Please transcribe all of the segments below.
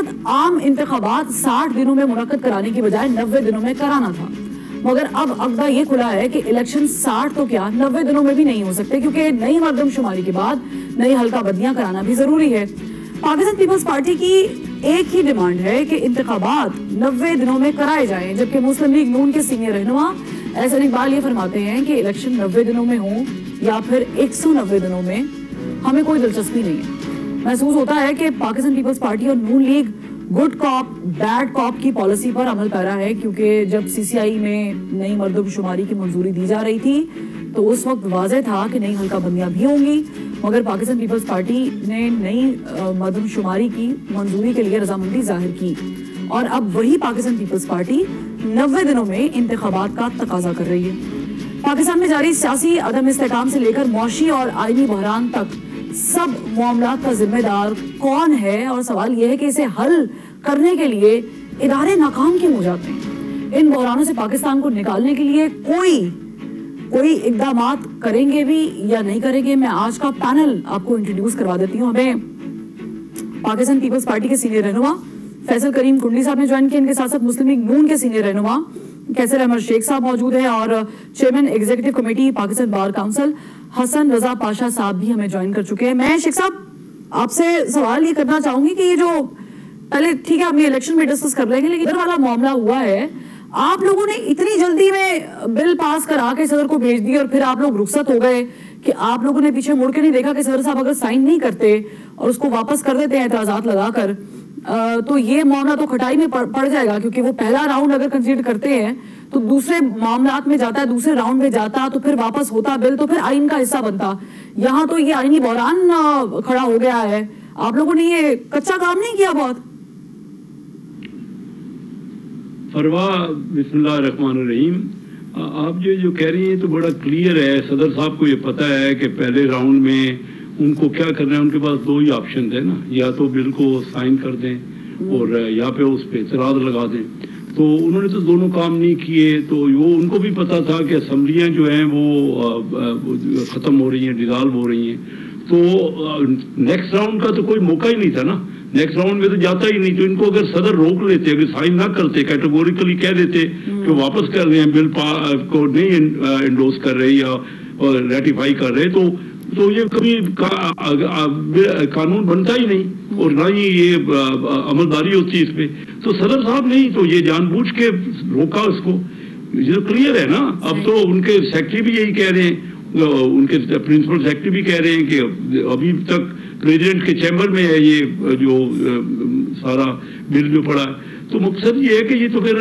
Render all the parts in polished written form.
عام انتخابات 60 دنوں میں منعقد کرانے کی بجائے 90 دنوں میں کرانا تھا، مگر اب عقدہ یہ کھلا ہے کہ الیکشن 60 تو کیا 90 دنوں میں بھی نہیں ہو سکتے، کیونکہ نئی مردم شماری کے بعد نئی حلقہ بدیاں کرانا بھی ضروری ہے۔ پاکستان پیپلز پارٹی کی ایک ہی ڈیمانڈ ہے کہ انتخابات 90 دنوں میں کرائے جائیں، جبکہ مسلم لیگ نون کے سینئر رہنما احسن اقبال یہ فرماتے ہیں کہ الیکشن 90 دنوں میں ہوں یا پھر 190 دنوں میں ہمیں کوئی دلچسپی نہیں ہے۔ محسوس ہوتا ہے کہ پاکستان پیپلز پارٹی اور نون لیگ گڈ کاپ بیڈ کاپ کی پالیسی پر عمل پیرا ہے، کیونکہ جب سی سی آئی میں نئی مردم شماری کی منظوری دی جا رہی تھی تو اس وقت واضح تھا کہ نئی حلقہ بندیاں بھی ہوں گی، مگر پاکستان پیپلز پارٹی نے نئی مردم شماری کی منظوری کے لیے رضامندی ظاہر کی، اور اب وہی پاکستان پیپلز پارٹی 90 دنوں میں انتخابات کا تقاضا کر رہی ہے۔ پاکستان میں جاری سیاسی عدم استحکام سے لے کر معاشی اور آئینی بحران تک سب معاملات کا ذمہ دار کون ہے، اور سوال یہ ہے کہ اسے حل کرنے کے لیے ادارے ناکام کیوں ہو جاتے ہیں۔ ان بحرانوں سے پاکستان کو نکالنے کے لیے کوئی اقدامات کریں گے بھی یا نہیں کریں گے؟ میں آج کا پینل آپ کو انٹروڈیوس کروا دیتی ہوں۔ ہمیں پاکستان پیپلز پارٹی کے سینئر رہنما فیصل کریم کنڈلی صاحب نے جوائن کیا، ان کے ساتھ ساتھ مسلم لیگ نون کے سینئر رہنما کیسر احمد شیخ صاحب موجود ہیں، اور چیئرمین ایگزیکٹو کمیٹی پاکستان بار کاؤنسل حسن رضا پاشا صاحب بھی ہمیں جوائن کر چکے ہیں۔ میں شیخ صاحب آپ سے سوال یہ کرنا چاہوں گی کہ یہ جو پہلے ٹھیک ہے اپنی الیکشن میں ڈسکس کر لیں گے، لیکن ادھر والا معاملہ ہوا ہے، آپ لوگوں نے اتنی جلدی میں بل پاس کرا کے صدر کو بھیج دی اور پھر آپ لوگ رخصت ہو گئے کہ آپ لوگوں نے پیچھے مڑ کے نہیں دیکھا کہ صدر صاحب اگر سائن نہیں کرتے اور اس کو واپس کر دیتے ہیں اعتراضات لگا کر تو یہ معاملہ تو کھٹائی میں پڑ جائے گا، کیونکہ وہ پہلا راؤنڈ اگر کنسیڈر کرتے ہیں تو دوسرے معاملات میں جاتا ہے، دوسرے راؤنڈ میں جاتا تو پھر واپس ہوتا بل تو پھر آئین کا حصہ بنتا۔ یہاں تو یہ آئینی بحران کھڑا ہو گیا ہے، آپ لوگوں نے یہ کچا کام نہیں کیا بہت؟ فروا بسم اللہ الرحمن الرحیم، آپ جو کہہ رہی ہیں تو بڑا کلیئر ہے، صدر صاحب کو یہ پتا ہے کہ پہلے راؤنڈ میں ان کو کیا کرنا ہے، ان کے پاس دو ہی آپشن تھے نا، یا تو بل کو سائن کر دیں اور یا پہ اس پہ اعتراض لگا دیں، تو انہوں نے تو دونوں کام نہیں کیے، تو وہ ان کو بھی پتا تھا کہ اسمبلیاں جو ہیں وہ ختم ہو رہی ہیں، ڈیزالو ہو رہی ہیں، تو نیکسٹ راؤنڈ کا تو کوئی موقع ہی نہیں تھا نا، نیکسٹ راؤنڈ میں تو جاتا ہی نہیں، تو ان کو اگر صدر روک لیتے، اگر سائن نہ کرتے، کیٹیگوریکلی کہہ دیتے کہ واپس کر رہے ہیں، بل کو نہیں انڈوز کر رہے یا ریٹیفائی کر رہے، تو یہ کبھی قانون بنتا ہی نہیں اور نہ ہی یہ عملداری ہوتی اس پہ، تو صدر صاحب نہیں تو یہ جان بوجھ کے روکا اس کو، یہ تو کلیئر ہے نا۔ اب تو ان کے سیکرٹری بھی یہی کہہ رہے ہیں، ان کے پرنسپل سیکرٹری بھی کہہ رہے ہیں کہ ابھی تک پریزیڈنٹ کے چیمبر میں ہے یہ جو سارا بل جو پڑا ہے، تو مقصد یہ ہے کہ یہ تو پھر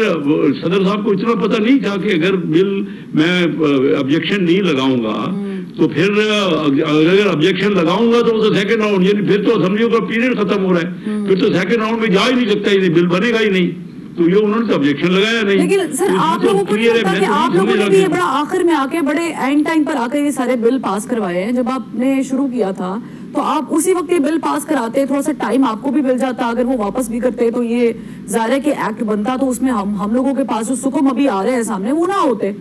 صدر صاحب کو اتنا پتہ نہیں تھا کہ اگر بل میں آبجیکشن نہیں لگاؤں گا تو پھر اگر آبجیکشن لگاؤں گا تو سیکنڈ راؤنڈ، یعنی پھر تو اسمبلیوں کا پیریڈ ختم ہو رہا ہے، پھر تو سیکنڈ راؤنڈ میں جا ہی نہیں سکتا، یہ بل بنے گا ہی نہیں، تو یہ انہوں نے تو آبجیکشن لگایا نہیں۔ لیکن سر آپ لوگوں کو نہیں لگتا کہ آپ لوگوں نے بھی یہ بڑا آخر میں آ کے بڑے اینڈ ٹائم پر آ کے یہ سارے بل پاس کروائے ہیں؟ جب آپ نے شروع کیا تھا تو آپ اسی وقت یہ بل پاس کراتے، تھوڑا سا ٹائم آپ کو بھی مل جاتا، اگر وہ واپس بھی کرتے تو یہ ظاہر ہے کہ ایکٹ بنتا، تو اس میں ہم لوگوں کے پاس جو سکم ابھی آ رہے ہیں سامنے وہ نہ ہوتے۔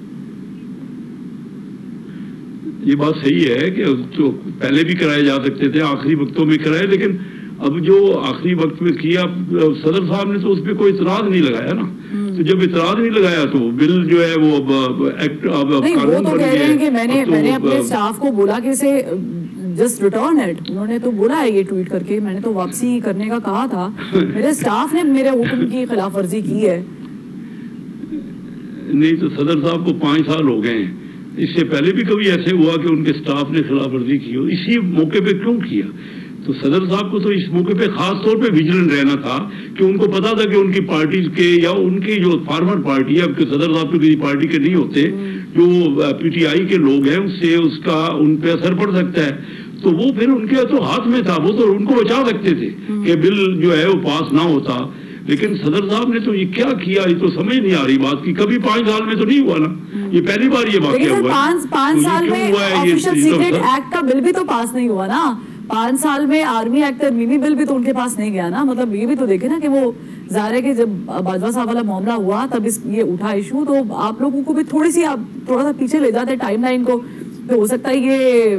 یہ بات صحیح ہے کہ تو پہلے بھی کرائے جا سکتے تھے، آخری وقتوں میں کرائے، لیکن اب جو آخری وقت میں کیا صدر صاحب نے تو اس پہ کوئی اعتراض نہیں لگایا نا، تو جب اعتراض نہیں لگایا تو بل جو ہے وہ ایکٹ وہ تو کہہ رہے ہیں کہ میں نے اپنے اسٹاف کو بولا کہ اسے جسٹ ریٹرن اٹ، انہوں نے تو بولا ہے یہ ٹویٹ کر کے، میں نے تو واپسی کرنے کا کہا تھا، میرے اسٹاف نے میرے حکم کی خلاف ورزی کی ہے۔ نہیں تو صدر صاحب کو 5 سال ہو گئے ہیں، اس سے پہلے بھی کبھی ایسے ہوا کہ ان کے اسٹاف نے خلاف ورزی کی ہو، اسی موقع پہ کیوں کیا؟ تو صدر صاحب کو تو اس موقع پہ خاص طور پہ ویجیلنٹ رہنا تھا کہ ان کو پتا تھا کہ ان کی پارٹیز کے یا ان کی جو فارمر پارٹی ہے، اب کہ صدر صاحب تو کسی پارٹی کے نہیں ہوتے، جو پی ٹی آئی کے لوگ ہیں، اس سے اس کا ان پہ اثر پڑ سکتا ہے، تو وہ پھر ان کے تو ہاتھ میں تھا، وہ تو ان کو بچا سکتے تھے کہ بل جو ہے وہ پاس نہ ہوتا، لیکن صدر صاحب نے تو یہ کیا کیا، یہ تو سمجھ نہیں آ رہی بات کی، کبھی 5 سال میں تو نہیں ہوا نا، یہ پہلی بار یہ واقعہ ہوا ہے۔ 5 سال میں آفیشل سیکریٹ ایکٹ کا بل بھی تو پاس نہیں ہوا نا، 5 سال میں آرمی ایکٹ ترمیمی بل بھی تو ان کے پاس نہیں گیا نا، مطلب یہ بھی تو دیکھیں نا کہ وہ ظاہر ہے کہ جب باجوہ صاحب والا معاملہ ہوا تب یہ اٹھا ایشو، تو آپ لوگوں کو بھی تھوڑا سا پیچھے لے جاتے ٹائم لائن کو، تو ہو سکتا ہے یہ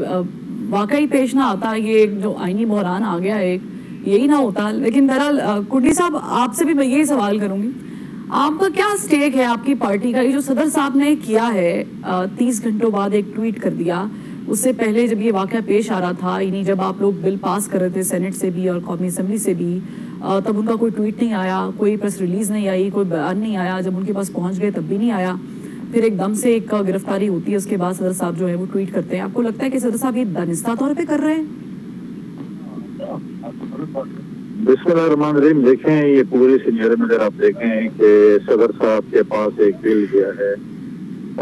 واقعی پیش نہ آتا، یہ جو آئینی بحران آ گیا ہے یہی نہ ہوتا. لیکن بہرحال کڈی صاحب آپ سے بھی میں یہی سوال کروں گی, آپ کا کیا سٹیک ہے آپ کی پارٹی کا؟ یہ جو صدر صاحب نے کیا ہے 30 گھنٹوں بعد ایک ٹویٹ کر دیا, اس سے پہلے جب یہ واقعہ پیش آ رہا تھا, یعنی جب آپ لوگ بل پاس کر رہے تھے سینٹ سے بھی اور قومی اسمبلی سے بھی, تب ان کا کوئی ٹویٹ نہیں آیا, کوئی پریس ریلیز نہیں آئی, کوئی بیان نہیں آیا, جب ان کے پاس پہنچ گئے تب بھی نہیں آیا, پھر ایک دم سے ایک گرفتاری ہوتی ہے, اس کے بعد صدر صاحب جو ہے وہ ٹویٹ کرتے ہیں. آپ کو لگتا ہے کہ صدر صاحب یہ دانستہ طور پہ کر رہے ہیں؟ بسم اللہ الرحمن الرحیم. دیکھیں یہ پوری سینئر میں اگر آپ دیکھیں کہ صدر صاحب کے پاس ایک بل گیا ہے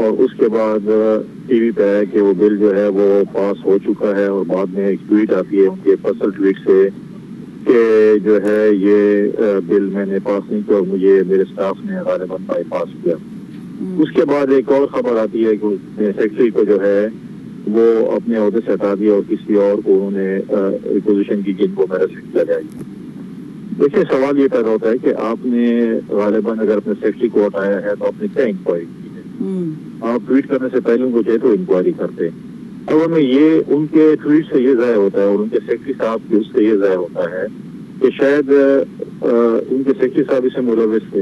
اور اس کے بعد ٹی وی پہ ہے کہ وہ بل جو ہے وہ پاس ہو چکا ہے, اور بعد میں ایک ٹویٹ آتی ہے ان کے پرسنل ٹویٹ سے کہ جو ہے یہ بل میں نے پاس نہیں کیا اور مجھے میرے سٹاف نے غالباً بائی پاس کیا. اس کے بعد ایک اور خبر آتی ہے کہ سیکرٹری کو جو ہے وہ اپنے عہدے سے ہٹا دیا اور کسی اور کو انہوں نے پوزیشن کی جن کو میرا سیکرٹری لگائی. دیکھیے سوال یہ پیدا ہوتا ہے کہ آپ نے غالباً اگر اپنے سیکرٹری کو ہٹایا ہے تو آپ نے کیا انکوائری کی ہے؟ آپ ٹویٹ کرنے سے پہلے ان کو چاہے تو انکوائری کرتے. اب ہمیں یہ ان کے ٹویٹ سے یہ ضائع ہوتا ہے اور ان کے سیکرٹری صاحب کی اس سے یہ ضائع ہوتا ہے کہ شاید ان کے سیکرٹری صاحب اسے ملوث تھے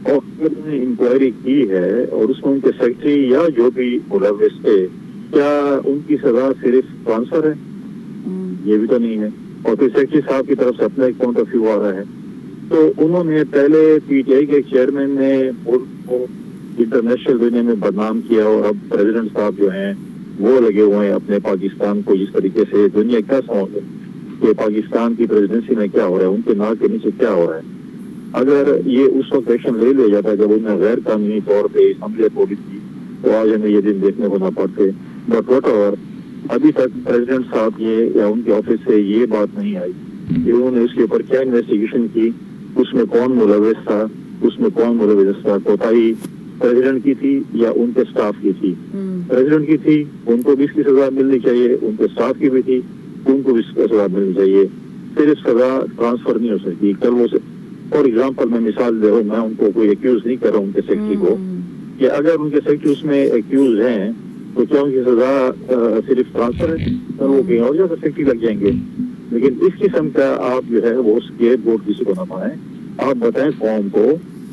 اور انہوں نے انکوائری کی ہے اور اس میں ان کے سیکرٹری یا جو بھی ملوث تھے, کیا ان کی سزا صرف ٹرانسفر ہے؟ یہ بھی تو نہیں ہے. اور پھر سیکرٹری صاحب کی طرف سے اپنا ایک پوائنٹ آف ویو آ رہا ہے. تو انہوں نے پہلے پی ٹی آئی کے چیئرمین نے ملک کو انٹرنیشنل دنیا میں بدنام کیا اور اب پریزیڈنٹ صاحب جو ہیں وہ لگے ہوئے ہیں اپنے پاکستان کو جس طریقے سے دنیا کیا سمجھے کہ پاکستان کی پریزیڈنسی میں کیا ہو رہا ہے, ان کے ناک کے نیچے کیا ہو رہا ہے. اگر یہ اس وقت ایکشن لے لیا جاتا ہے جب انہیں غیر قانونی طور پہ اسمبلی پولی تھی تو آج ہمیں یہ دن دیکھنے کو نہ پڑتے. بٹ واٹ ایور, ابھی تک پریزیڈنٹ صاحب یہ یا ان کے آفس سے یہ بات نہیں آئی کہ انہوں نے اس کے اوپر کیا انویسٹیگیشن کی, اس میں کون ملوث تھا, اس میں کون ملوث تھا. کوتاہی پریزیڈنٹ کی تھی یا ان کے سٹاف کی تھی؟ پریزیڈنٹ کی تھی, ان کو بھی اس کی سزا ملنی چاہیے. ان کے سٹاف کی بھی تھی, ان کو بھی اس کی سزا ملنی چاہیے. صرف سزا ٹرانسفر نہیں ہو سکتی. کل وہ فار ایگزامپل میں مثال دے رہا ہوں, میں ان کو کوئی ایکیوز نہیں کر رہا ہوں ان کے سیکرٹری کو, کہ اگر ان کے سیکرٹری اس میں ایکیوز ہیں تو کیا ان کی سزا صرف ٹرانسفر ہے؟ تو وہ کہیں اور جگہ سیکرٹری لگ جائیں گے. لیکن اس قسم کا آپ جو ہے وہ اسکیپ بورڈ کسی کو نہ پائیں. آپ بتائیں قوم کو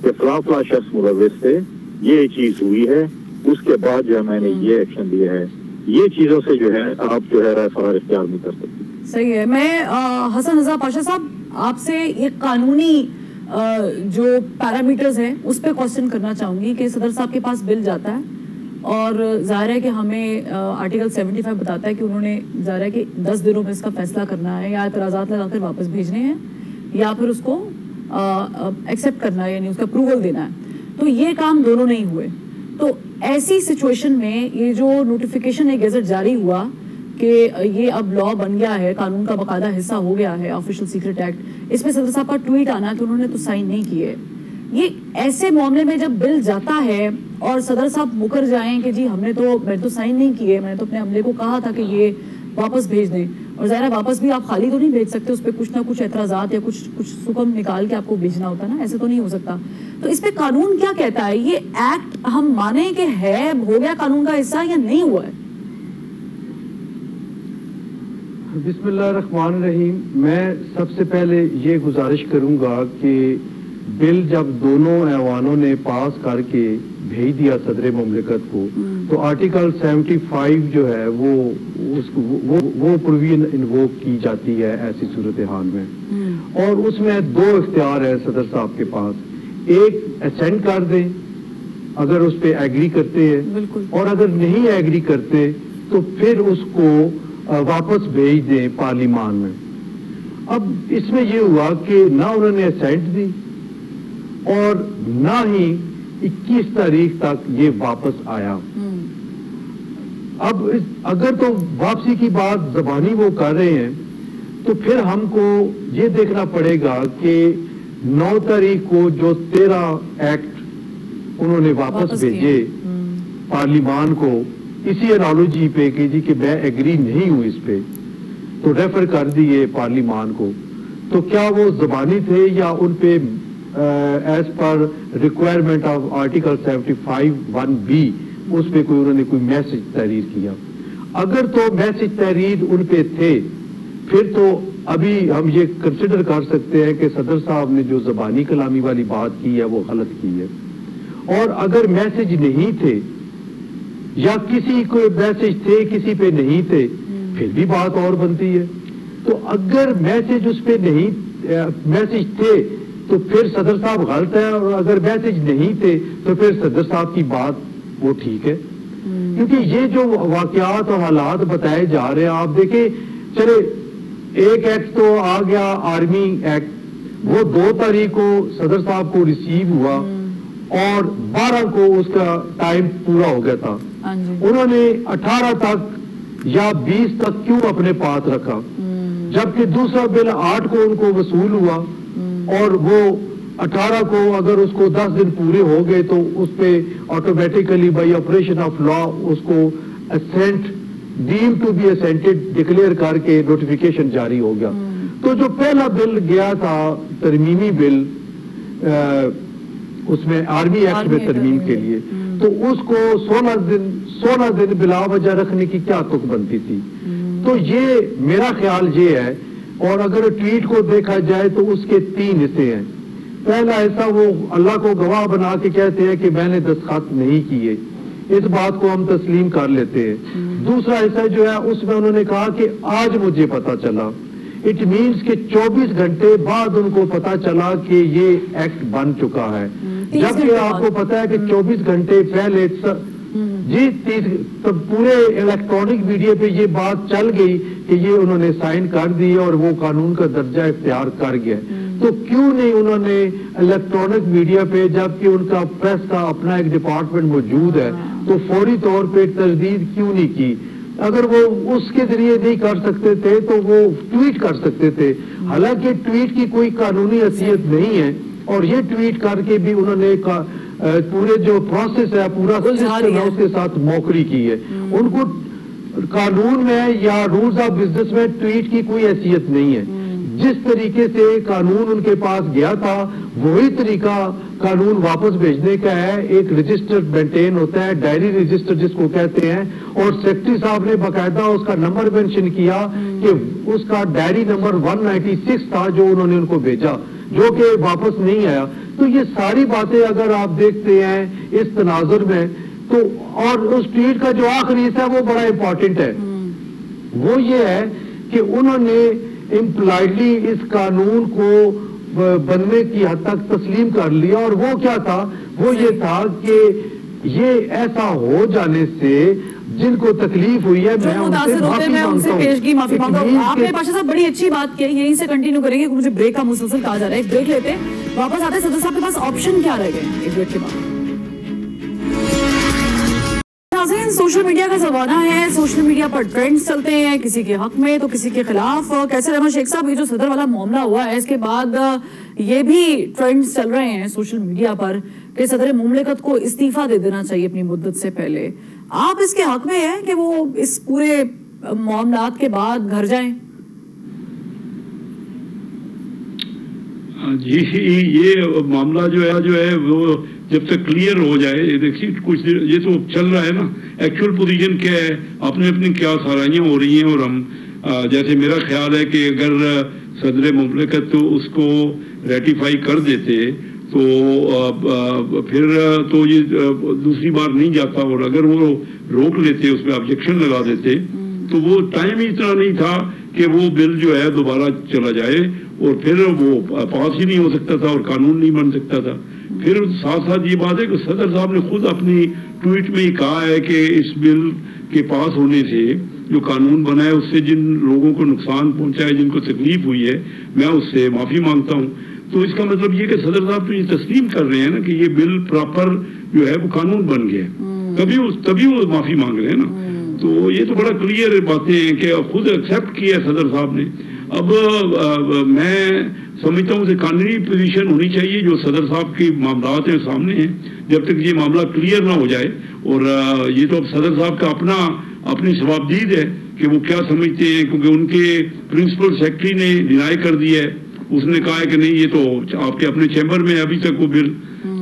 کہ فلاں فلاں شخص ملوث تھے, یہ چیز ہوئی ہے, اس کے بعد جو ہے میں نے یہ ایکشن لیا ہے. یہ چیزوں سے جو ہے آپ جو ہے رائے فرار اختیار نہیں کر سکتے. صحیح ہے. میں حسن رضا پاشا صاحب آپ سے ایک قانونی جو پیرامیٹرز ہیں اس پہ کوشچن کرنا چاہوں گی کہ صدر صاحب کے پاس بل جاتا ہے اور ظاہر ہے کہ ہمیں آرٹیکل 75 بتاتا ہے کہ انہوں نے ظاہر ہے کہ 10 دنوں میں اس کا فیصلہ کرنا ہے, یا اعتراضات لگا کر واپس بھیجنے ہیں, یا پھر اس کو ایکسیپٹ کرنا ہے, یعنی اس کا اپروول دینا ہے. تو یہ کام دونوں نہیں ہوئے. تو ایسی سچویشن میں یہ جو نوٹیفیکیشن ایک گیزٹ جاری ہوا کہ یہ اب لا بن گیا ہے, قانون کا باقاعدہ حصہ ہو گیا ہے آفیشل سیکرٹ ایکٹ, اس پہ صدر صاحب کا ٹویٹ آنا کہ انہوں نے تو سائن نہیں کیے. یہ ایسے معاملے میں جب بل جاتا ہے اور صدر صاحب مکر جائیں کہ جی میں تو سائن نہیں کیے, میں نے تو اپنے عملے کو کہا تھا کہ یہ واپس بھیج دیں, اور ظاہر ہے واپس بھی آپ خالی تو نہیں بھیج سکتے, اس پہ کچھ نہ کچھ اعتراضات یا کچھ سکم نکال کے آپ کو بھیجنا ہوتا نا, ایسے تو نہیں ہو سکتا. تو اس پہ قانون کیا کہتا ہے؟ یہ ایکٹ ہم مانیں کہ ہے, ہو گیا قانون کا حصہ یا نہیں ہوا ہے؟ بسم اللہ الرحمن الرحیم. میں سب سے پہلے یہ گزارش کروں گا کہ بل جب دونوں ایوانوں نے پاس کر کے بھیج دیا صدر مملکت کو, تو آرٹیکل 75 جو ہے وہ پروویژن انووک کی جاتی ہے ایسی صورتحال میں, اور اس میں 2 اختیار ہے صدر صاحب کے پاس. ایک اسینڈ کر دیں اگر اس پہ ایگری کرتے ہیں, اور اگر نہیں ایگری کرتے تو پھر اس کو واپس بھیج دیں پارلیمان میں. اب اس میں یہ ہوا کہ نہ انہوں نے اسینڈ دی اور نہ ہی 21 تاریخ تک یہ واپس آیا. اب اگر تو واپسی کی بات زبانی وہ کر رہے ہیں تو پھر ہم کو یہ دیکھنا پڑے گا کہ 9 تاریخ کو جو 13 ایکٹ انہوں نے واپس بھیجے پارلیمان کو اسی انالوجی پہ کہ جی کہ میں ایگری نہیں ہوں اس پہ, تو ریفر کر دیے پارلیمان کو, تو کیا وہ زبانی تھے یا ان پہ as per requirement of article 75(1)(b) اس پہ انہوں نے کوئی میسج تحریر کیا؟ اگر تو میسج تحریر ان پہ تھے پھر تو ابھی ہم یہ کنسیڈر کر سکتے ہیں کہ صدر صاحب نے جو زبانی کلامی والی بات کی ہے وہ غلط کی ہے، اور اگر میسج نہیں تھے یا کسی کو میسج تھے کسی پہ نہیں تھے پھر بھی بات اور بنتی ہے. تو اگر میسج اس پہ نہیں میسج تھے تو پھر صدر صاحب غلط ہے، اور اگر میسج نہیں تھے تو پھر صدر صاحب کی بات وہ ٹھیک ہے. کیونکہ یہ جو واقعات اور حالات بتائے جا رہے ہیں، آپ دیکھیں چلے ایک ایکٹ تو آ گیا آرمی ایکٹ، وہ 2 تاریخ کو صدر صاحب کو ریسیو ہوا اور 12 کو اس کا ٹائم پورا ہو گیا تھا. انہوں نے 18 تک یا 20 تک کیوں اپنے پاس رکھا، جبکہ دوسرا بل 8 کو ان کو وصول ہوا اور وہ 18 کو اگر اس کو 10 دن پورے ہو گئے تو اس پہ automatically by operation of law اس کو assent deemed to be assented declare کر کے نوٹیفیکیشن جاری ہو گیا. تو جو پہلا بل گیا تھا ترمیمی بل اس میں آرمی ایکٹ میں ترمیم کے لیے، تو اس کو 16 دن بلا وجہ رکھنے کی کیا تک بنتی تھی. تو یہ میرا خیال یہ ہے، اور اگر ٹویٹ کو دیکھا جائے تو اس کے 3 حصے ہیں. پہلا حصہ وہ اللہ کو گواہ بنا کے کہتے ہیں کہ میں نے دستخط نہیں کیے، اس بات کو ہم تسلیم کر لیتے ہیں. دوسرا حصہ جو ہے اس میں انہوں نے کہا کہ آج مجھے پتا چلا، اٹ مینس کہ 24 گھنٹے بعد ان کو پتا چلا کہ یہ ایکٹ بن چکا ہے، جبکہ آپ کو پتا ہے کہ 24 گھنٹے پہلے پورے الیکٹرانک میڈیا پہ یہ بات چل گئی کہ یہ انہوں نے سائن کر دی اور وہ قانون کا درجہ اختیار کر گیا. تو کیوں نہیں انہوں نے الیکٹرانک میڈیا پہ، جبکہ ان کا پریس کا اپنا ایک ڈپارٹمنٹ موجود ہے، تو فوری طور پہ تجدید کیوں نہیں کی؟ اگر وہ اس کے ذریعے نہیں کر سکتے تھے تو وہ ٹویٹ کر سکتے تھے. حالانکہ ٹویٹ کی کوئی قانونی حیثیت نہیں ہے، اور یہ ٹویٹ کر کے بھی انہوں نے پورے جو پروسیس ہے پورا سسٹم ہے اس کے ساتھ موکری کی ہے. ان کو قانون میں یا رولز آف بزنس میں ٹویٹ کی کوئی حیثیت نہیں ہے. جس طریقے سے قانون ان کے پاس گیا تھا وہی طریقہ قانون واپس بھیجنے کا ہے. ایک رجسٹر مینٹین ہوتا ہے، ڈائری رجسٹر جس کو کہتے ہیں، اور سیکرٹری صاحب نے باقاعدہ اس کا نمبر مینشن کیا کہ اس کا ڈائری نمبر 196 تھا جو انہوں نے ان کو بھیجا، جو کہ واپس نہیں آیا. تو یہ ساری باتیں اگر آپ دیکھتے ہیں اس تناظر میں تو، اور اس ٹویٹ کا جو آخری حصہ ہے وہ بڑا امپورٹنٹ ہے. وہ یہ ہے کہ انہوں نے امپلائڈلی اس قانون کو بننے کی حد تک تسلیم کر لیا، اور وہ کیا تھا؟ وہ یہ تھا کہ یہ ایسا ہو جانے سے جن کو تکلیف ہوئی ہے میں ان سے پیشگی معافی مانگتا ہوں. آپ نے پاشا صاحب بڑی اچھی بات کی، یہیں سے کنٹینیو کریں گے، مجھے بریک کا مسلسل کہا جا رہا ہے. ایک بریک لیتے ہیں، واپس آتے ہیں. صدر صاحب کے پاس آپشن کیا رہ گئے ایک بریک کے بعد؟ سوشل میڈیا کا زمانہ ہے، سوشل میڈیا پر ٹرینڈز چلتے ہیں، کسی کے حق میں تو کسی کے خلاف. کیسر احمد شیخ صاحب، یہ جو صدر والا معاملہ ہوا ہے اس کے بعد یہ بھی ٹرینڈز چل رہے ہیں سوشل میڈیا پر کہ صدر مملکت کو استعفیٰ دے دینا چاہیے اپنی مدت سے پہلے. آپ اس کے حق میں ہیں کہ وہ اس پورے معاملات کے بعد گھر جائیں؟ جی، یہ معاملہ جو ہے وہ جب تک کلیئر ہو جائے، دیکھیے کچھ یہ تو چل رہا ہے نا، ایکچوئل پوزیشن کیا ہے، اپنی کیا سرائیاں ہو رہی ہیں. اور ہم جیسے میرا خیال ہے کہ اگر صدر مملکت تو اس کو ریٹیفائی کر دیتے تو پھر تو یہ دوسری بار نہیں جاتا، اور اگر وہ روک لیتے، اس پہ آبجیکشن لگا دیتے تو وہ ٹائم ہی اتنا نہیں تھا کہ وہ بل جو ہے دوبارہ چلا جائے، اور پھر وہ پاس ہی نہیں ہو سکتا تھا اور قانون نہیں بن سکتا تھا. پھر ساتھ ساتھ یہ بات ہے کہ صدر صاحب نے خود اپنی ٹویٹ میں ہی کہا ہے کہ اس بل کے پاس ہونے سے جو قانون بنا ہے اس سے جن لوگوں کو نقصان پہنچا ہے، جن کو تکلیف ہوئی ہے، میں اس سے معافی مانگتا ہوں. تو اس کا مطلب یہ کہ صدر صاحب تو یہ تسلیم کر رہے ہیں نا کہ یہ بل پراپر جو ہے وہ قانون بن گیا، تبھی وہ معافی مانگ رہے ہیں نا. تو یہ تو بڑا کلیئر باتیں ہیں کہ خود ایکسیپٹ کیا ہے صدر صاحب نے. اب میں سمجھتا ہوں کہ قانونی پوزیشن ہونی چاہیے جو صدر صاحب کی معاملات ہیں سامنے ہیں، جب تک یہ معاملہ کلیئر نہ ہو جائے. اور یہ تو اب صدر صاحب کا اپنی ثوابدید ہے کہ وہ کیا سمجھتے ہیں، کیونکہ ان کے پرنسپل سیکرٹری نے ڈینائی کر دیا ہے. اس نے کہا ہے کہ نہیں، یہ تو آپ کے اپنے چیمبر میں ابھی تک وہ بل،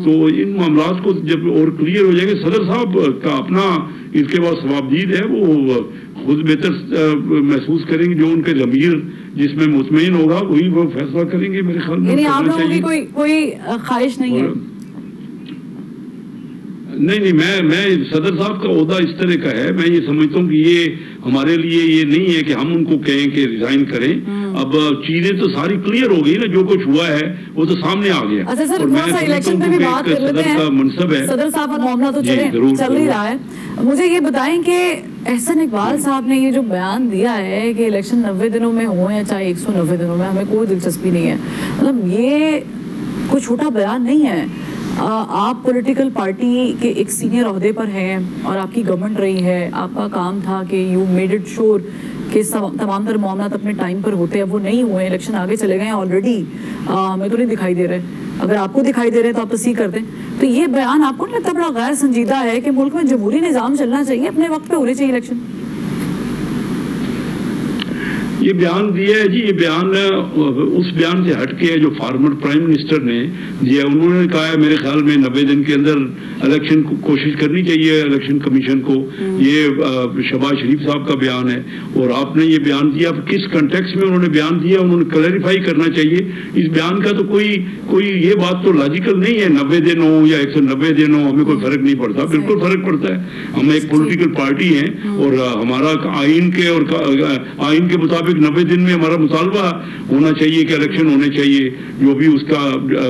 تو تو ان معاملات کو جب اور کلیئر ہو جائیں گے، صدر صاحب کا اپنا اس کے بعد ثوابدید ہے، وہ خود بہتر محسوس کریں گے، جو ان کے ضمیر جس میں مطمئن ہوگا وہی وہ فیصلہ کریں گے میرے خیال میں. یعنی آپ لوگوں کی کوئی خواہش نہیں ہے؟ نہیں، میں صدر صاحب کا عہدہ اس طرح کا ہے، میں یہ سمجھتا ہوں کہ یہ ہمارے لیے یہ نہیں ہے کہ ہم ان کو کہیں کہ ریزائن کریں. اب چیزیں تو ساری کلیئر ہو گئی نا، جو کچھ ہوا ہے وہ تو سامنے آ گیا. اچھا سر، الیکشن پہ بھی بات کر لیتے ہیں. منصب ہے صدر صاحب کا معاملہ تو چل ہی رہا ہے. مجھے یہ بتائیں کہ احسن اقبال صاحب نے یہ جو بیان دیا ہے کہ الیکشن 90 دنوں میں ہوں یا چاہے 190 دنوں میں، ہمیں کوئی دلچسپی نہیں ہے، مطلب یہ کوئی چھوٹا بیان نہیں ہے. آپ پولیٹیکل پارٹی کے ایک سینئر عہدے پر ہیں اور آپ کی گورنمنٹ رہی ہے، آپ کا کام تھا کہ یو میڈ اٹ شور کہ تمام تر معاملات اپنے ٹائم پر ہوتے ہیں، وہ نہیں ہوئے، الیکشن آگے چلے گئے ہیں آلریڈی. ہمیں تو نہیں دکھائی دے رہے، اگر آپ کو دکھائی دے رہے تو آپ تصحیح کر دیں. تو یہ بیان آپ کو نہیں لگتا بڑا غیر سنجیدہ ہے کہ ملک میں جمہوری نظام چلنا چاہیے، اپنے وقت پہ ہونے چاہیے الیکشن؟ یہ بیان دیا ہے جی، یہ بیان اس بیان سے ہٹ کے جو فارمر پرائم منسٹر نے دیا، انہوں نے کہا ہے میرے خیال میں 90 دن کے اندر الیکشن کو کوشش کرنی چاہیے الیکشن کمیشن کو. یہ شہباز شریف صاحب کا بیان ہے اور آپ نے یہ بیان دیا. کس کنٹیکس میں انہوں نے بیان دیا، انہوں نے کلیریفائی کرنا چاہیے. اس بیان کا تو کوئی یہ بات تو لاجیکل نہیں ہے، 90 دن ہو یا 190 دن ہو، ہمیں کوئی فرق نہیں پڑتا. بالکل فرق پڑتا ہے. ہم ایک پولیٹیکل پارٹی ہیں اور ہمارا آئین کے مطابق 90 دن میں ہمارا مطالبہ ہونا چاہیے کہ الیکشن ہونے چاہیے، جو بھی اس کا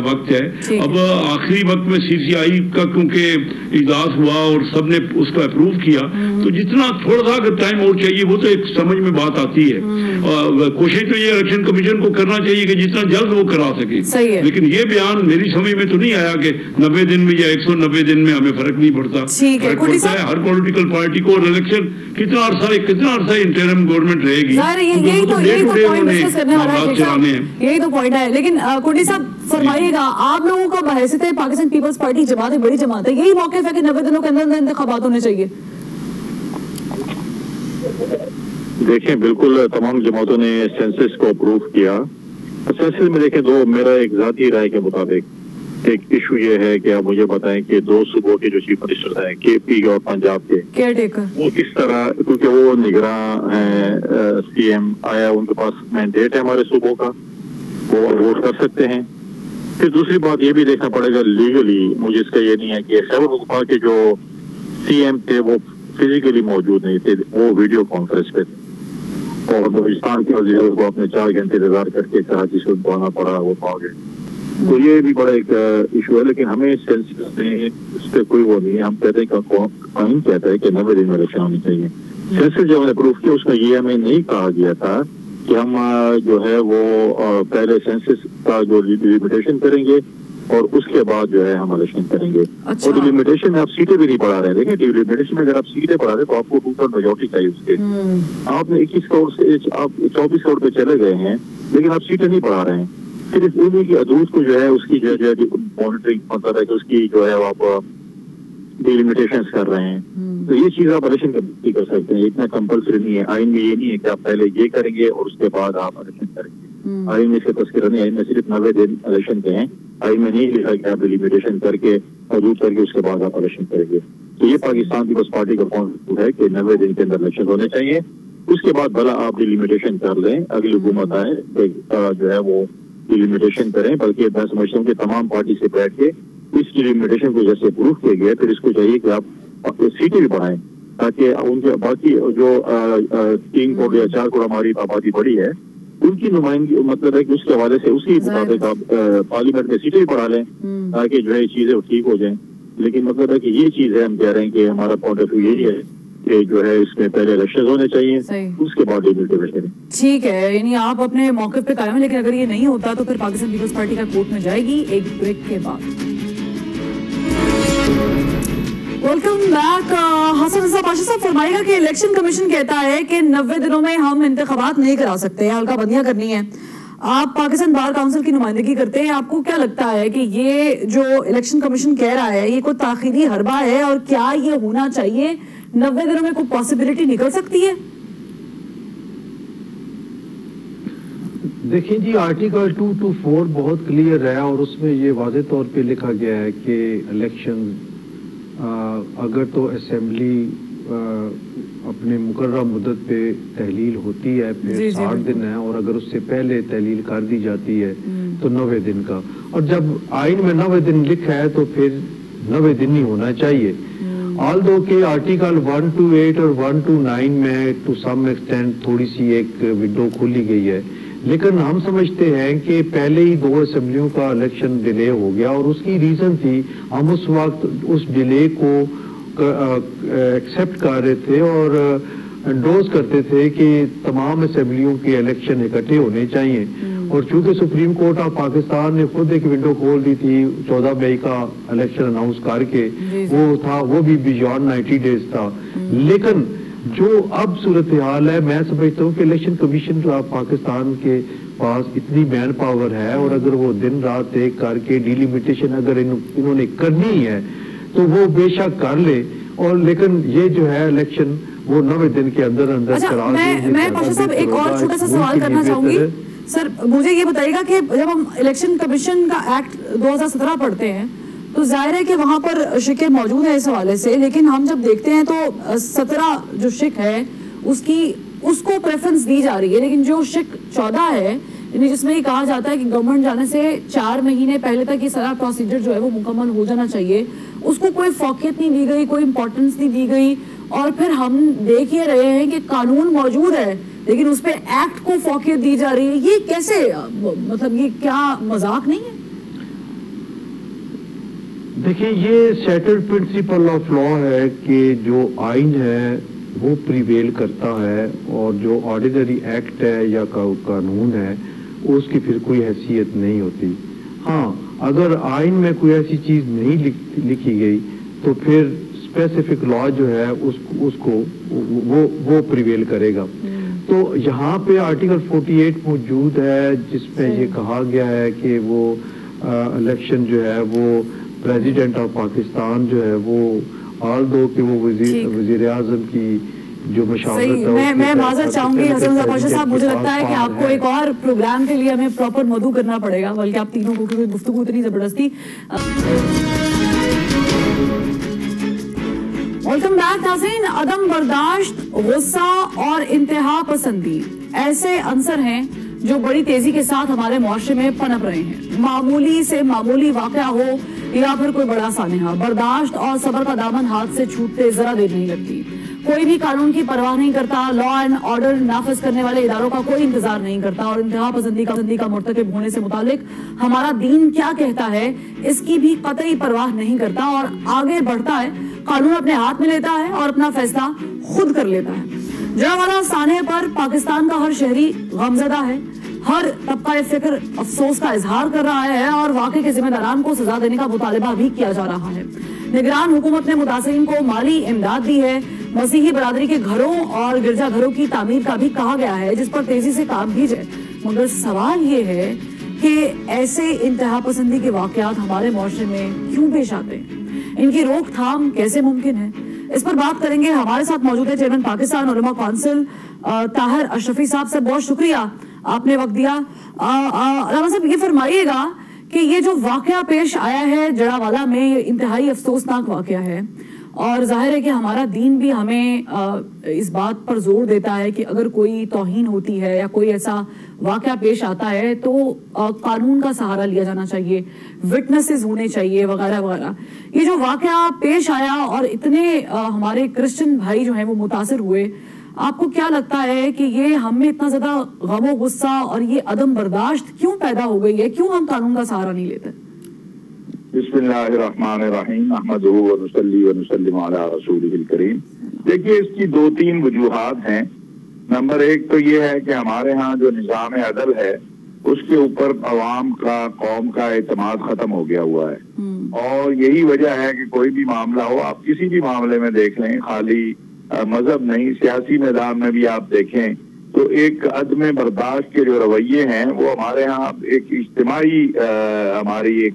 وقت ہے. اب آخری وقت میں CCI کا کیونکہ اجلاس ہوا اور سب نے اس کو اپروو کیا، تو جتنا تھوڑا سا اگر ٹائم اور چاہیے وہ تو ایک سمجھ میں بات آتی ہے. کوشش تو یہ الیکشن کمیشن کو کرنا چاہیے کہ جتنا جلد وہ کرا سکے. لیکن یہ بیان میری سمجھ میں تو نہیں آیا کہ 90 دن میں یا 190 دن میں ہمیں فرق نہیں پڑتا. فرق پڑتا ہے ہر پولیٹیکل پارٹی کو. اور الیکشن کتنا عرصہ انٹرم گورنمنٹ رہے گی، یہی تو پوائنٹ ہے. لیکن کوٹی صاحب فرمائیے گا، آپ لوگوں کا بحیثیت پاکستان پیپلز پارٹی جماعت بڑی جماعت ہے، یہی موقف ہے کہ 90 دنوں کے اندر انتخابات ہونے چاہیے؟ دیکھیں بالکل تمام جماعتوں نے سینسس کو اپروو کیا. سینسس میں دیکھیں میرا ایک ذاتی رائے کے مطابق ایک ایشو یہ ہے کہ آپ مجھے بتائیں کہ 2 صوبوں کے جو چیف منسٹر ہیں KP اور پنجاب کے، کیئر ٹیکر، وہ کس طرح، کیونکہ وہ نگراں ہیں CM آیا، ان کے پاس مینڈیٹ ہے ہمارے صوبوں کا، وہ ووٹ کر سکتے ہیں. پھر دوسری بات یہ بھی دیکھنا پڑے گا لیگلی، مجھے اس کا یہ نہیں ہے کہ خیبر پختونخوا کے جو CM تھے وہ فزیکلی موجود نہیں تھے، وہ ویڈیو کانفرنس پہ تھے اور بلوچستان کے وزیر کو اپنے 4 گھنٹے انتظار کر کے کراچی سے اٹھوانا پڑا، وہ پا گئے. تو یہ بھی بڑا ایک ایشو ہے. لیکن ہمیں سینسس میں اس پہ کوئی وہ نہیں ہے. ہم کہتے ہیں کہ قانون کہتا ہے کہ 90 دن میں الیکشن ہونی چاہیے. سینسس جو ہم نے پروف کیا اس میں یہ ہمیں نہیں کہا گیا تھا کہ ہم جو ہے وہ پہلے سینسس کا جو ڈیلیمیٹیشن کریں گے اور اس کے بعد جو ہے ہم الیکشن کریں گے. اور ڈیلیمیٹیشن میں آپ سیٹیں بھی نہیں بڑھا رہے ہیں. دیکھیں ڈیلیمیٹیشن میں اگر آپ سیٹیں بڑھا رہے ہیں تو آپ کو 2/3 میجورٹی چاہیے اس کے. آپ نے 21 کروڑ سے آپ 24 کروڑ پہ چلے گئے ہیں لیکن آپ سیٹیں نہیں بڑھا رہے ہیں. صرف انہیں کی حدود کو جو ہے اس کی جو ہے مانیٹرنگ مطلب ہے کہ اس کی جو ہے آپ ڈیلیمیٹیشنز کر رہے ہیں. تو یہ چیز آپ الیکشن کر سکتے ہیں. اتنا کمپلسری نہیں ہے. آئین میں یہ نہیں ہے کہ آپ پہلے یہ کریں گے اور اس کے بعد آپ الیکشن کریں گے. آئین میں اس کا تذکرہ نہیں. آئین میں صرف 90 دن الیکشن کے ہیں. آئین میں نہیں لکھا کہ آپ ڈیلیمیٹیشن کر کے حدود کر کے اس کے بعد آپ الیکشن کریں گے. تو یہ پاکستان پیپلز پارٹی کا کانسیپٹ ہے کہ 90 دن کے اندر الیکشن ہونے چاہیے. اس کے بعد بھلا آپ ڈیلیمیٹیشن کر لیں، اگلی حکومت آئے جو ہے وہ ڈیلیمیٹیشن کریں. بلکہ میں سمجھتا ہوں کہ تمام پارٹی سے بیٹھ کے اس ڈیلیمیٹیشن کو جیسے اپروو کیا گیا پھر اس کو چاہیے کہ آپ سیٹیں بھی بڑھائیں تاکہ ان کے باقی جو 3 کروڑ یا 4 کروڑ ہماری آبادی بڑی ہے ان کی نمائندگی مطلب ہے کہ اس کے حوالے سے اسی مطابق آپ پارلیمنٹ میں سیٹیں بھی بڑھا لیں تاکہ جو ہے چیزیں ٹھیک ہو جائیں. لیکن مطلب ہے کہ یہ چیز ہے، ہم کہہ رہے ہیں کہ ہمارا پوائنٹ آف ویو یہی ہے کہ جو ہے اس میں پہلے الیکشن ہونے چاہیے، اس کے بعد ڈیلیمیٹیشن. ٹھیک ہے، یعنی آپ اپنے موقف پہ قائم ہیں. لیکن اگر یہ نہیں ہوتا تو پھر پاکستان پیپلز پارٹی کا کورٹ میں جائے گی. ایک بریک کے بعد ویلکم بیک. حسن رضا پاشا صاحب فرمائے گا کہ الیکشن کمیشن کہتا ہے کہ 90 دنوں میں ہم انتخابات نہیں کرا سکتے، حلقہ بندیاں کرنی ہیں. آپ پاکستان بار کاؤنسل کی نمائندگی کرتے ہیں، آپ کو کیا لگتا ہے کہ یہ جو الیکشن کمیشن کہہ رہا ہے یہ کوئی تاخیری حربہ ہے اور کیا یہ ہونا چاہیے؟ 90 دنوں میں کوئی پاسبلٹی نکل سکتی ہے؟ دیکھیں جی آرٹیکل 224 بہت کلیئر ہے اور اس میں یہ واضح طور پہ لکھا گیا ہے کہ الیکشن اگر تو اسمبلی اپنے مقررہ مدت پہ تحلیل ہوتی ہے پھر 60 دن ہے، اور اگر اس سے پہلے تحلیل کر دی جاتی ہے تو 90 دن کا، اور جب آئین میں 90 دن لکھا ہے تو پھر 90 دن ہی ہونا چاہیے. آلدو کہ آرٹیکل 128 اور 129 میں ٹو سم ایکسٹینٹ تھوڑی سی ایک ونڈو کھولی گئی ہے، لیکن ہم سمجھتے ہیں کہ پہلے ہی 2 اسمبلیوں کا الیکشن ڈیلے ہو گیا، اور اس کی ریزن تھی ہم اس وقت اس ڈیلے کو ایکسیپٹ کر رہے تھے اور انڈوز کرتے تھے کہ تمام اسمبلیوں کے الیکشن اکٹھے ہونے چاہیے. اور چونکہ سپریم کورٹ آف پاکستان نے خود ایک ونڈو کھول دی تھی 14 مئی کا الیکشن اناؤنس کر کے، وہ بھی بیونڈ 90 ڈیز تھا. لیکن جو اب صورتحال ہے، میں سمجھتا ہوں کہ الیکشن کمیشن پاکستان کے پاس اتنی مین پاور ہے، اور اگر وہ دن رات ایک کر کے ڈیلیمیٹیشن اگر انہوں نے کرنی ہے تو وہ بے شک کر لے، اور لیکن یہ جو ہے الیکشن وہ 90 دن کے اندر کرا دیں. میں پاشا صاحب ایک اور چھوٹا سا سوال کرنا چاہوں گی. سر مجھے یہ بتائیے گا کہ جب ہم الیکشن کمیشن کا ایکٹ 2017 پڑھتے ہیں تو ظاہر ہے کہ وہاں پر شکیں موجود ہیں اس حوالے سے، لیکن ہم جب دیکھتے ہیں تو 17 جو شک ہے اس کو پریفرنس دی جا رہی ہے، لیکن جو شک 14 ہے یعنی جس میں یہ کہا جاتا ہے کہ گورنمنٹ جانے سے 4 مہینے پہلے تک یہ سارا پروسیجر جو ہے وہ مکمل ہو جانا چاہیے، اس کو کوئی فوقیت نہیں دی گئی، کوئی امپورٹنس نہیں دی گئی. اور پھر ہم دیکھ یہ رہے ہیں کہ قانون موجود ہے لیکن اس پہ ایکٹ کو فوقیت دی جا رہی ہے. یہ کیسے، مطلب یہ کیا مذاق نہیں ہے؟ دیکھیں یہ سیٹلڈ پرنسپل آف لا ہے کہ جو آئین ہے وہ پریویل کرتا ہے، اور جو آرڈینری ایکٹ ہے یا قانون ہے اس کی پھر کوئی حیثیت نہیں ہوتی. ہاں اگر آئین میں کوئی ایسی چیز نہیں لکھی گئی تو پھر اسپیسیفک لا جو ہے اس کو وہ پریویل کرے گا. تو یہاں پہ آرٹیکل 48 موجود ہے جس میں یہ کہا گیا ہے کہ وہ الیکشن جو ہے وہ پریزیڈنٹ آف پاکستان جو ہے وہ آلدو کہ وہ وزیر اعظم کی جو مشاورت ہے. میں معذرت چاہوں گی حسن رضا پاشا صاحب، مجھے لگتا ہے کہ آپ کو ایک اور پروگرام کے لیے ہمیں پراپر مدعو کرنا پڑے گا، بلکہ آپ تینوں کو کیونکہ گفتگو اتنی زبردست تھی. ویلکم بیک ناظرین. عدم برداشت، غصہ اور انتہا پسندی ایسے عنصر ہیں جو بڑی تیزی کے ساتھ ہمارے معاشرے میں پنپ رہے ہیں. معمولی سے معمولی واقعہ ہو یا پھر کوئی بڑا سانحہ، برداشت اور صبر کا دامن ہاتھ سے چھوٹتے ذرا دیر نہیں لگتی. کوئی بھی قانون کی پرواہ نہیں کرتا، لا اینڈ آرڈر نافذ کرنے والے اداروں کا کوئی انتظار نہیں کرتا، اور انتہا پسندی کا مرتکب ہونے سے متعلق ہمارا دین کیا کہتا ہے اس کی بھی قطعی پرواہ نہیں کرتا اور آگے بڑھتا ہے، قانون اپنے ہاتھ میں لیتا ہے اور اپنا فیصلہ خود کر لیتا ہے. جڑوالا سانحے پر پاکستان کا ہر شہری غمزدہ ہے، ہر طبقہ فکر افسوس کا اظہار کر رہا ہے اور واقعے کے ذمہ داران کو سزا دینے کا مطالبہ بھی کیا جا رہا ہے. نگران حکومت نے متاثرین کو مالی امداد دی ہے. مسیحی برادری کے گھروں اور گرجا گھروں کی تعمیر کا بھی کہا گیا ہے جس پر تیزی سے کام بھی جائے. مگر سوال یہ ہے کہ ایسے انتہا پسندی کے واقعات ہمارے معاشرے میں کیوں پیش آتے ہیں، ان کی روک تھام کیسے ممکن ہے؟ اس پر بات کریں گے. ہمارے ساتھ موجود ہے چیئرمین پاکستان علماء کونسل طاہر اشرفی صاحب. سے بہت شکریہ آپ نے وقت دیا. علامہ صاحب یہ فرمائیے گا کہ یہ جو واقعہ پیش آیا ہے جڑاوالا میں یہ انتہائی افسوسناک واقعہ ہے، اور ظاہر ہے کہ ہمارا دین بھی ہمیں اس بات پر زور دیتا ہے کہ اگر کوئی توہین ہوتی ہے یا کوئی ایسا واقعہ پیش آتا ہے تو قانون کا سہارا لیا جانا چاہیے، وٹنسز ہونے چاہیے وغیرہ وغیرہ. یہ جو واقعہ پیش آیا اور اتنے ہمارے کرسچن بھائی جو ہیں وہ متاثر ہوئے، آپ کو کیا لگتا ہے کہ یہ ہم میں اتنا زیادہ غم و غصہ اور یہ عدم برداشت کیوں پیدا ہو گئی ہے؟ کیوں ہم قانون کا سہارا نہیں لیتے؟ بسم اللہ الرحمن الرحیم. نحمدہ ونصلی ونسلم علی رسولہ الکریم. دیکھیے اس کی 2-3 وجوہات ہیں. نمبر 1 تو یہ ہے کہ ہمارے ہاں جو نظام عدل ہے اس کے اوپر عوام کا، قوم کا اعتماد ختم ہو گیا ہوا ہے، اور یہی وجہ ہے کہ کوئی بھی معاملہ ہو، آپ کسی بھی معاملے میں دیکھ لیں، خالی مذہب نہیں سیاسی میدان میں بھی آپ دیکھیں تو ایک عدم برداشت کے جو رویے ہیں وہ ہمارے ہاں ایک اجتماعی ہماری ایک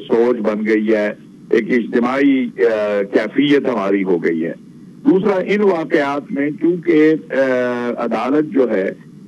سوچ بن گئی ہے، ایک اجتماعی کیفیت ہماری ہو گئی ہے. دوسرا، ان واقعات میں چونکہ عدالت جو ہے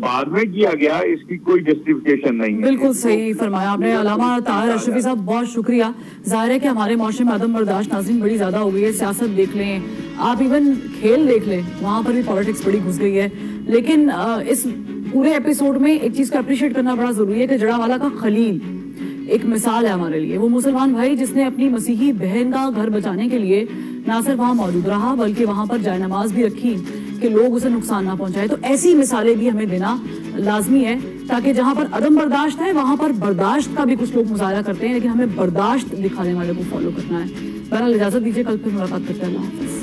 بعد میں کیا گیا اس کی کوئی جسٹیفیکیشن نہیں ہے. بالکل صحیح فرمایا آپ نے علامہ طاہر اشرفی صاحب، بہت شکریہ. ظاہر ہے کہ ہمارے معاشرے میں عدم برداشت ناظرین بڑی زیادہ ہو گئی ہے. سیاست دیکھ لیں آپ، ایون کھیل دیکھ لیں، وہاں پر بھی پالیٹکس بڑی گھس گئی ہے. لیکن اس پورے ایپیسوڈ میں ایک چیز کا اپریشیٹ کرنا بڑا ضروری ہے کہ جڑاوالا کا خلیل ایک مثال ہے ہمارے لیے. وہ مسلمان بھائی جس نے اپنی مسیحی بہن کا گھر بچانے کے لیے نہ صرف وہاں موجود رہا بلکہ وہاں پر جائے نماز بھی رکھی کہ لوگ اسے نقصان نہ پہنچائے. تو ایسی مثالیں بھی ہمیں دینا لازمی ہے تاکہ جہاں پر عدم برداشت ہے وہاں پر برداشت کا بھی کچھ لوگ مظاہرہ کرتے ہیں، لیکن ہمیں برداشت دکھانے والے کو فالو کرنا ہے. بہرحال اجازت دیجیے، کل پھر ملاقات کرتے ہیں. اللہ حافظ.